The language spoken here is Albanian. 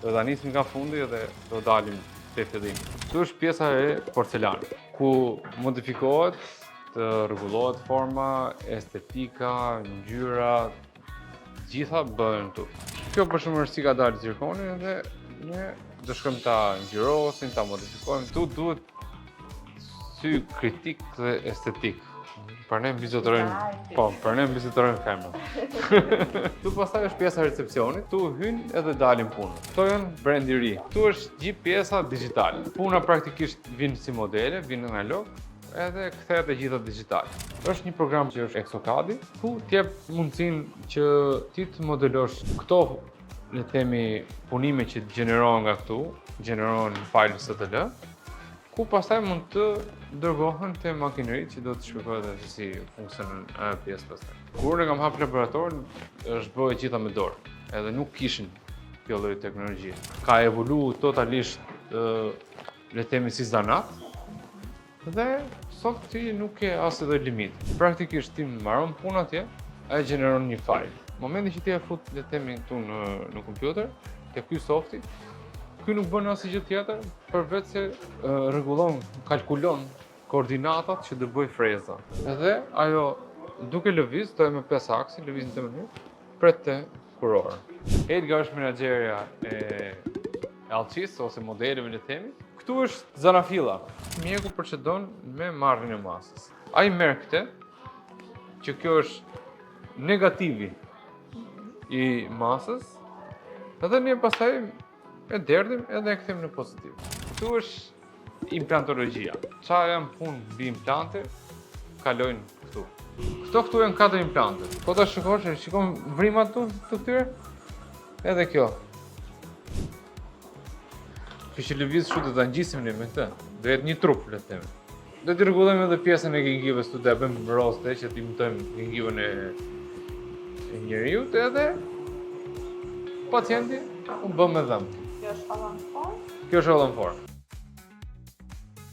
Do ta nisim nga fundi dhe do dalim te fillimi. Këtu është pjesa e porcelanit, ku modifikohet, të rregullohet forma, estetika, ngjyra, gjitha bëhen këtu. Kjo për shembull është si ka dalë zirkoni dhe ne do shkojmë ta ngjyrosim, ta modifikojmë. Këtu duhet sy kritik dhe estetik. Për ne mbizotorojmë femra. Tu pastaj është pjesa e recepcionit, tu hyn edhe dalin punën. Këto janë brand i ri. Tu është gjithë pjesa digjitale. Puna praktikisht vjen si modele, vjen analog, edhe kthehet e gjitha digital. Është një program që është Exocad, ku t'jep mundësinë që ti të modelosh këto, le të themi, punime që gjenerohen nga këtu, gjenerohen në file STL, ku pastaj mund të dërgohen te makineritë që do të shpjegohet se si funksionon ajo pjesë pastaj. Kur ne kam hapur laboratorin, është bërë gjitha me dorë, edhe nuk kishin kjo lloj teknologjie. Ka evoluar totalisht, le të themi, si zanat, dhe sot ti nuk ke as edhe limit. Praktikisht ti mbaron punën atje, ai gjeneron një file. Në momentin që ti e fut, le të themi, këtu në kompjuter, te ky softi, ky nuk bën asgjë tjetër përveç se rregullon, kalkulon koordinatat që do bëj freza. Edhe ajo duke lëviz, do me 5 aksin, lëviz në të mënyrë, pret të kurorë. Edgar është menaxherja e Alçis ose modeleve, le të themi. Këtu është zanafilla. Mjeku procedon me marrjen e masës. Ai merr këtë, që kjo është negativi i masës, edhe ne pastaj e derdhim edhe e kthejmë në pozitiv. Këtu është implantologjia. Çfarë janë punë mbi implante, kalojnë këtu. Këtu janë 4 implante. Po ta shikosh, shikon vrimat të këtyre? Edhe kjo. Kështu lëviz kështu do ta ngjisim ne me këtë. Do jetë një trup, le të themi. Do t'i rregullojmë edhe pjesën e gengivës këtu, ta bëjmë roste që t'i imtojmë gengivën e njeriu, edhe pacienti u bë me dhëmbë. Kjo është Alan Ford. Kjo është Alan Ford.